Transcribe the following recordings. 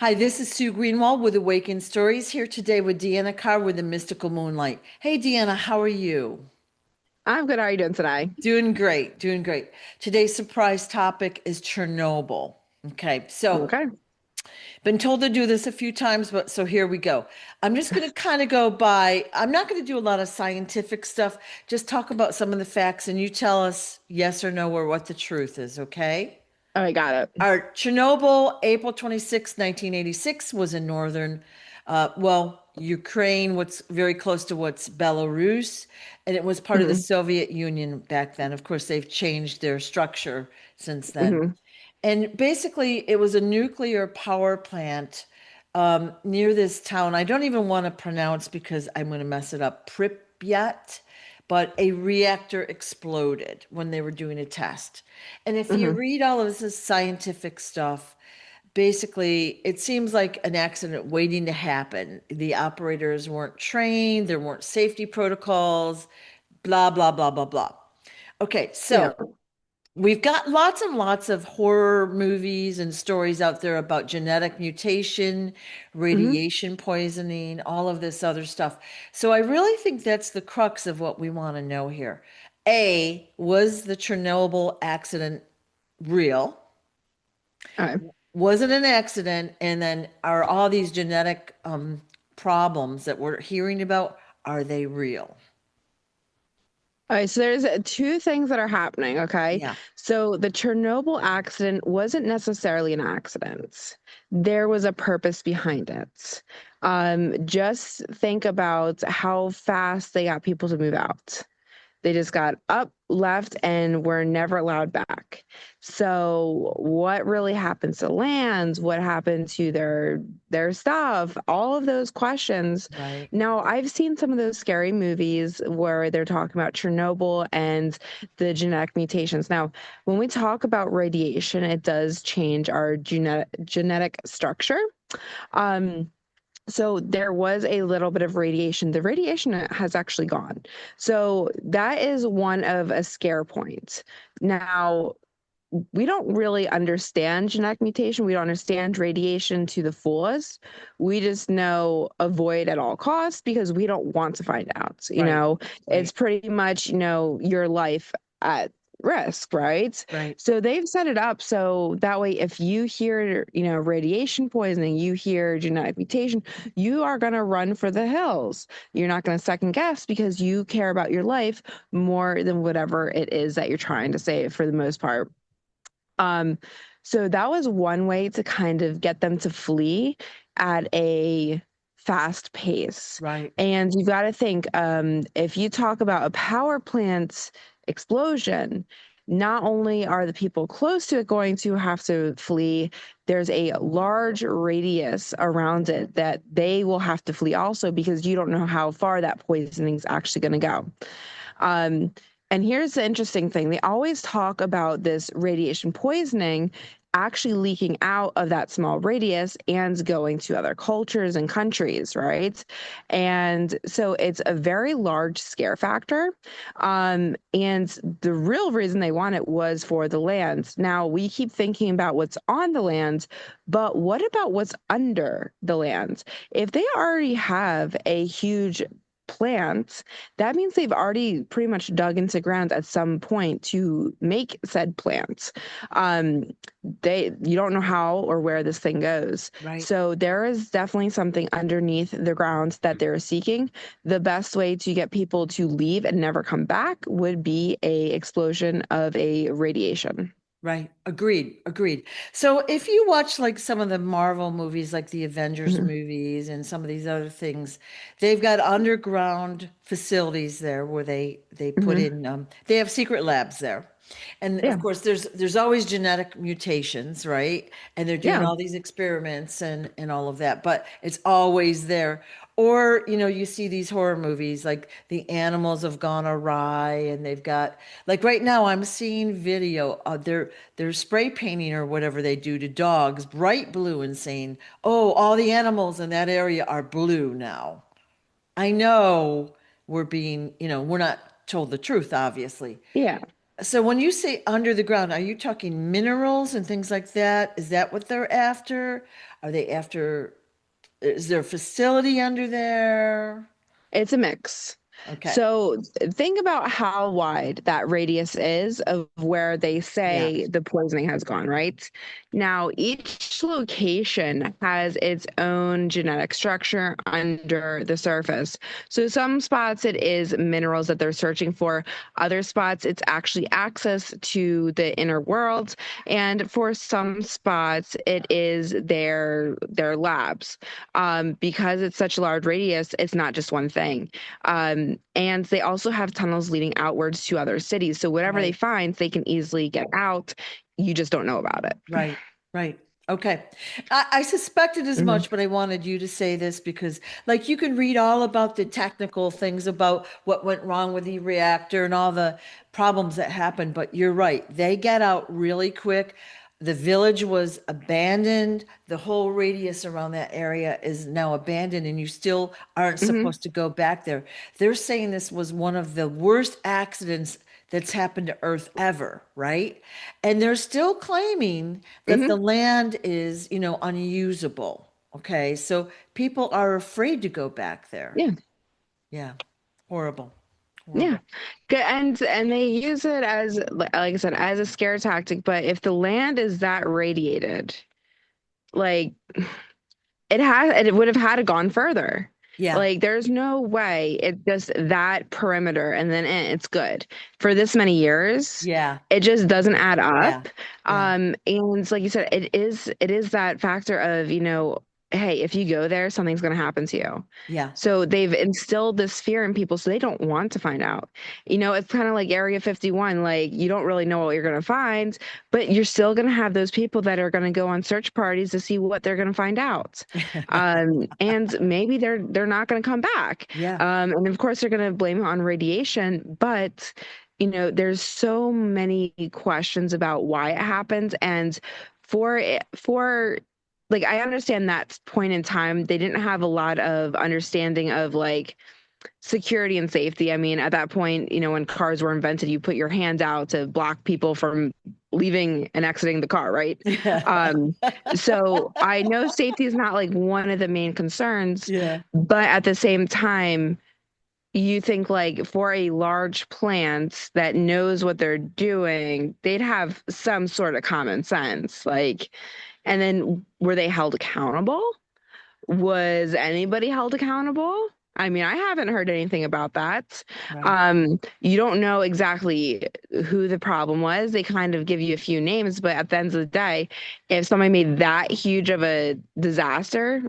Hi, this is Sue Greenwald with Awakened Stories here today with Deanna Carr with the Mystical Moonlight. Hey, Deanna, how are you? I'm good. How are you doing today? Doing great, doing great. Today's surprise topic is Chernobyl. Okay, so Okay. been told to do this a few times, but so here we go. I'm just going to kind of go by, I'm not going to do a lot of scientific stuff, just talk about some of the facts and you tell us yes or no or what the truth is, okay? Oh, I got it. Our Chernobyl, April 26, 1986, was in northern, Ukraine, what's very close to what's Belarus, and it was part of the Hmm. Soviet Union back then. Of course, they've changed their structure since then. Hmm. And basically, it was a nuclear power plant near this town. I don't even want to pronounce because I'm going to mess it up. Pripyat, but a reactor exploded when they were doing a test. And if you Hmm. read all of this scientific stuff, basically, it seems like an accident waiting to happen. The operators weren't trained, there weren't safety protocols, blah, blah, blah, blah, blah. Okay, so Yeah. we've got lots and lots of horror movies and stories out there about genetic mutation, Hmm. radiation poisoning, all of this other stuff. So I really think that's the crux of what we want to know here. A, was the Chernobyl accident real? Okay. Was it an accident? And then are all these genetic problems that we're hearing about, are they real? All right. So there's two things that are happening. Okay. Yeah. So the Chernobyl accident wasn't necessarily an accident. There was a purpose behind it. Just think about how fast they got people to move out. They just got up, left, and were never allowed back. So, what really happens to lands? What happened to their stuff? All of those questions. Right. Now, I've seen some of those scary movies where they're talking about Chernobyl and the genetic mutations. Now, when we talk about radiation, it does change our genetic structure. Um, so there was a little bit of radiation. The radiation has actually gone. So that is one of a scare point. Now, we don't really understand genetic mutation. We don't understand radiation to the fullest. We just know avoid at all costs because we don't want to find out. Right. It's Right. pretty much, your life at risk, right? Right. So they've set it up so that way if you hear, radiation poisoning, you hear genetic mutation, you are going to run for the hills. You're not going to second guess because you care about your life more than whatever it is that you're trying to save for the most part. Um, so that was one way to kind of get them to flee at a fast pace. Right. And you've got to think, if you talk about a power plant explosion, not only are the people close to it going to have to flee, there's a large radius around it that they will have to flee also because you don't know how far that poisoning is actually going to go. Um, and here's the interesting thing. They always talk about this radiation poisoning actually leaking out of that small radius and going to other cultures and countries, right? And so it's a very large scare factor. And the real reason they want it was for the land. Now, we keep thinking about what's on the land, but what about what's under the land? If they already have a huge plant, that means they've already pretty much dug into ground at some point to make said plants. Um, you don't know how or where this thing goes. Right. So there is definitely something underneath the ground that they're seeking. The best way to get people to leave and never come back would be a explosion of a radiation. Right. Agreed. Agreed. So if you watch like some of the Marvel movies, like the Avengers Mhm. movies and some of these other things, they've got underground facilities there where they put Mhm. in they have secret labs there. And of Yeah. course there's always genetic mutations, right? And they're doing Yeah. all these experiments and all of that, but it's always there. Or, you see these horror movies like the animals have gone awry and they've got like right now I'm seeing video they're spray painting or whatever they do to dogs bright blue and saying, "Oh, all the animals in that area are blue now." I know we're not told the truth, obviously. Yeah. So when you say under the ground, are you talking minerals and things like that? Is that what they're after? Are they after, is there a facility under there? It's a mix. Okay. So think about how wide that radius is of where they Yeah. say the poisoning has gone, right? Now, each location has its own genetic structure under the surface. So some spots it is minerals that they're searching for. Other spots it's actually access to the inner world. And for some spots it is their labs. Because it's such a large radius, it's not just one thing. And they also have tunnels leading outwards to other cities. So whatever they Right. find, they can easily get out. You just don't know about it. Right, right. Okay. I suspected as Hmm. much, but I wanted you to say this because, like, you can read all about the technical things about what went wrong with the reactor and all the problems that happened. But you're right. They get out really quick. The village was abandoned. The whole radius around that area is now abandoned, and you still aren't Hmm. supposed to go back there. They're saying this was one of the worst accidents that's happened to Earth ever, right? And they're still claiming that the Hmm. land is, unusable. Okay. So people are afraid to go back there. Yeah. Yeah. Horrible. Yeah. Horrible. And they use it as, like I said, as a scare tactic. But if the land is that radiated, like it would have had to gone further. Yeah. Like there's no way it's just that perimeter and then it's good for this many years. Yeah. It just doesn't add Yeah. up. Yeah. And like you said, it is that factor of, hey, if you go there, something's going to happen to you. Yeah. So they've instilled this fear in people so they don't want to find out. It's kind of like Area 51, like you don't really know what you're going to find, but you're still going to have those people that are going to go on search parties to see what they're going to find out. And maybe they're not going to come back. Yeah. And of course they're going to blame it on radiation, but there's so many questions about why it happens. And for like, I understand that point in time, they didn't have a lot of understanding of like security and safety. I mean, at that point, when cars were invented, you put your hand out to block people from leaving and exiting the car, right? Yeah. Um, so I know safety is not like one of the main concerns, Yeah. but at the same time, you think like for a large plant that knows what they're doing, they'd have some sort of common sense. Like, and then were they held accountable? Was anybody held accountable? I mean, I haven't heard anything about that. Right. You don't know exactly who the problem was. They kind of give you a few names, but at the end of the day, if somebody made that huge of a disaster,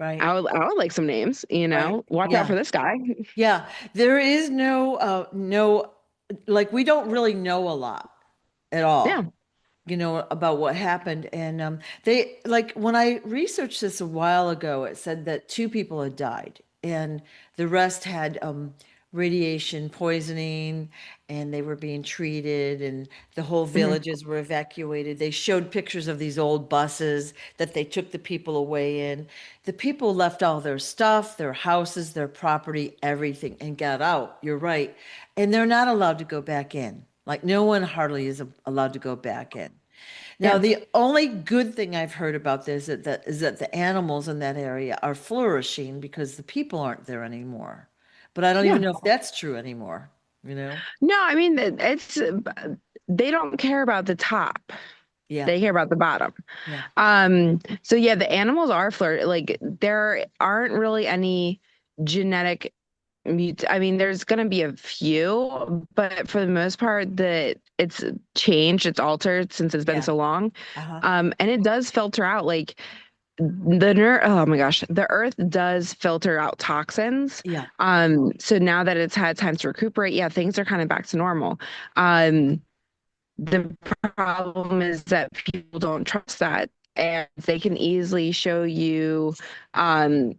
Right. I would like some names, Right. Watch out for Yeah. this guy. Yeah. There is no, like, we don't really know a lot at Yeah. all. About what happened. And they, like, when I researched this a while ago, it said that two people had died and the rest had radiation poisoning and they were being treated and the whole Hmm. villages were evacuated. They showed pictures of these old buses that they took the people away in. The people left all their stuff, their houses, their property, everything, and got out. You're right. And they're not allowed to go back in. Like, no one hardly is allowed to go back in. Now, Yeah. the only good thing I've heard about this is that the animals in that area are flourishing because the people aren't there anymore. But I don't even Yeah. know if that's true anymore, you know? No, I mean, it's they don't care about the top. Yeah, They care about the bottom. yeah, So yeah, the animals are like there aren't really any genetic I mean, there's gonna be a few, but for the most part, it's changed, it's altered since it's been yeah. so long. Uh-huh. And it does filter out like oh my gosh, the earth does filter out toxins. Yeah, So now that it's had time to recuperate, yeah, things are kind of back to normal. Um, the problem is that people don't trust that. And they can easily show you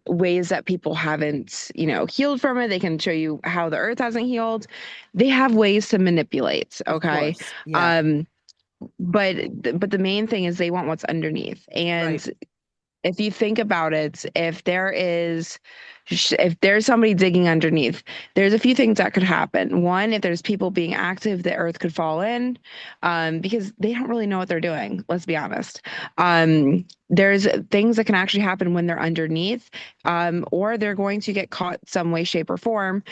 ways that people haven't, healed from it. They can show you how the earth hasn't healed. They have ways to manipulate. of Okay. course. Yeah, Um, but the main thing is they want what's underneath. right. And if you think about it, if there's somebody digging underneath, there's a few things that could happen. One, if there's people being active, the earth could fall in, because they don't really know what they're doing. Let's be honest. There's things that can actually happen when they're underneath, or they're going to get caught some way, shape, or form.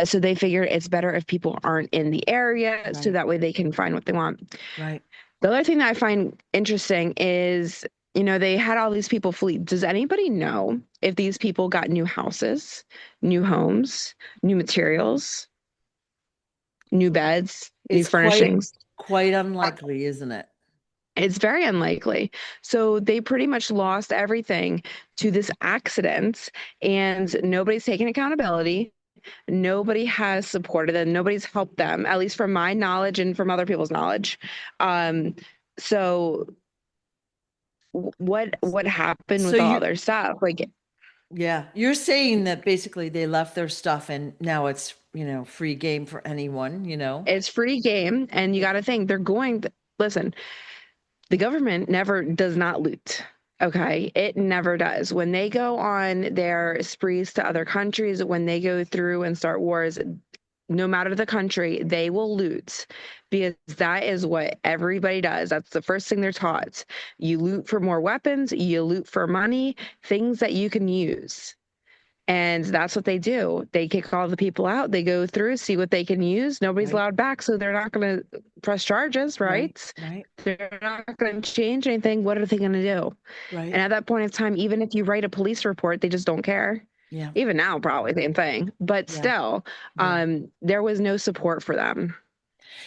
So they figure it's better if people aren't in the area, so Right, that way they can find what they want. right. The other thing that I find interesting is, they had all these people flee. Does anybody know if these people got new houses, new homes, new materials, new beds, new It's furnishings? quite unlikely, isn't it? It's very unlikely. So they pretty much lost everything to this accident, and nobody's taking accountability. Nobody has supported them. Nobody's helped them, at least from my knowledge and from other people's knowledge. Um, so what happened So with all you, their stuff? Like, yeah, you're saying that basically they left their stuff and now it's, free game for anyone, it's free game, and you Yeah. got to think they're listen, the government never does not loot. Okay, it never does. When they go on their sprees to other countries, when they go through and start wars, no matter the country, they will loot, because that is what everybody does. That's the first thing they're taught. You loot for more weapons, you loot for money, things that you can use. And that's what they do. They kick all the people out. They go through, see what they can use. Nobody's Right, allowed back, so they're not going to press charges, right, right? right, They're not going to change anything. What are they going to do? right. And at that point in time, even if you write a police report, they just don't care. Yeah, Even now, probably same thing. But yeah, still, yeah. there was no support for them.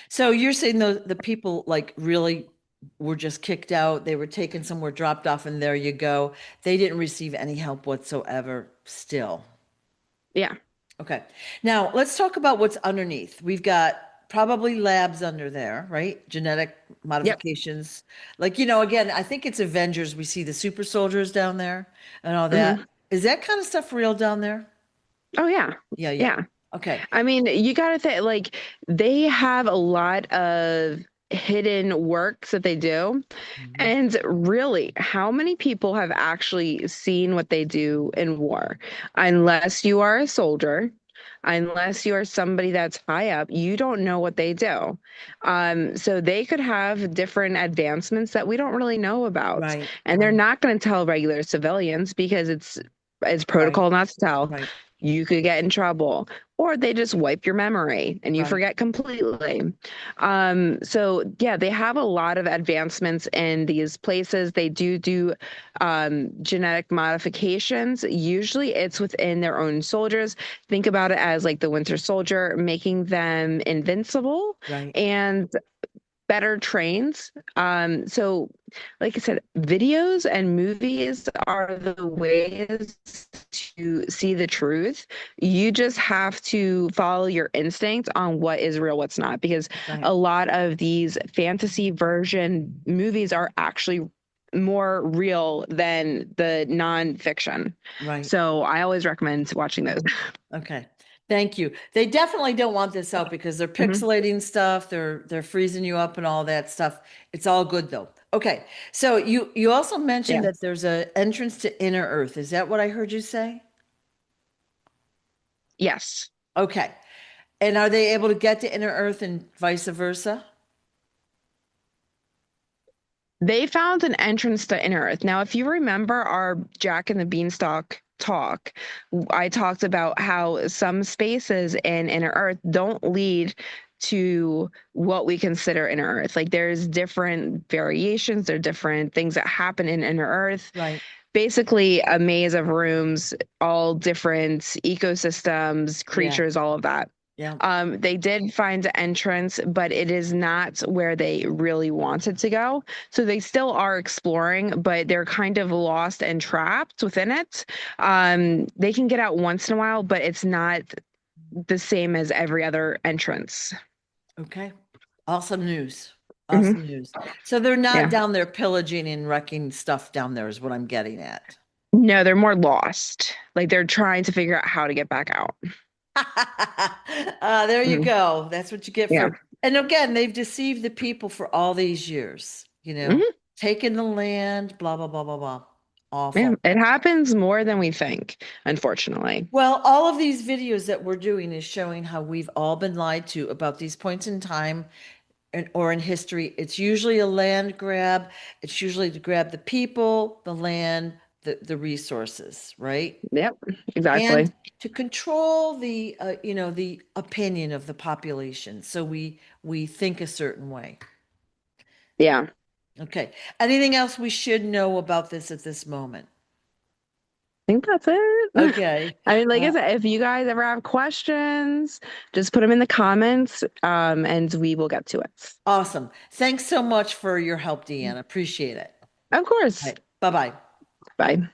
So you're saying the people like really were just kicked out, they were taken somewhere, dropped off, and there you go. They didn't receive any help whatsoever still. Yeah. Okay. Now let's talk about what's underneath. We've got probably labs under there, right? Genetic Yep. modifications. Like, again, I think it's Avengers. We see the super soldiers down there and all that. Hmm. Is that kind of stuff real down there? Oh, yeah. Yeah, yeah. Yeah. Okay. I mean, you got to think, like, they have a lot of hidden works that they do. Mhm. And really, how many people have actually seen what they do in war? Unless you are a soldier, unless you are somebody that's high up, you don't know what they do. So they could have different advancements that we don't really know about. Right, And they're right, not going to tell regular civilians because it's right, protocol not to tell. right, You could get in trouble, or they just wipe your memory and you right, forget completely. So yeah, they have a lot of advancements in these places. They do genetic modifications. Usually it's within their own soldiers. Think about it as like the Winter Soldier, making them invincible right, and better trained. So like I said, videos and movies are the ways to see the truth. You just have to follow your instinct on what is real, what's not, because right, a lot of these fantasy version movies are actually more real than the nonfiction. right. So I always recommend watching those. Okay. Thank you. They definitely don't want this out because they're Mhm. pixelating stuff, they're freezing you up and all that stuff. It's all good though. Okay. So you also mentioned Yeah. that there's a entrance to inner Earth. Is that what I heard you say? Yes. Okay. And are they able to get to inner Earth and vice versa? They found an entrance to Inner Earth. Now, if you remember our Jack and the Beanstalk talk, I talked about how some spaces in Inner Earth don't lead to what we consider Inner Earth. Like there's different variations, there are different things that happen in Inner Earth. Right. Basically, a maze of rooms, all different ecosystems, Yeah. creatures, all of that. Yeah. They did find an entrance, but it is not where they really wanted to go. So they still are exploring, but they're kind of lost and trapped within it. They can get out once in a while, but it's not the same as every other entrance. Okay. Awesome news. Awesome Hmm. news. So they're not Yeah. down there pillaging and wrecking stuff down there is what I'm getting at. No, they're more lost. Like they're trying to figure out how to get back out. There you Mhm. go. That's what you get Yeah. for. And again, they've deceived the people for all these years, Hmm. taking the land, blah, blah, blah, blah, blah. Yeah, Awful. it happens more than we think, unfortunately. Well, all of these videos that we're doing is showing how we've all been lied to about these points in time or in history. It's usually a land grab. It's usually to grab the people, the land, the resources, right? Yep, exactly. And to control the opinion of the population. So we think a certain way. Yeah. Okay. Anything else we should know about this at this moment? Think that's it. Okay. I mean, like I Uh, said, if you guys ever have questions, just put them in the comments, and we will get to it. awesome. Thanks so much for your help, Deanna. Appreciate it. Of All course. right. Bye-bye. Bye.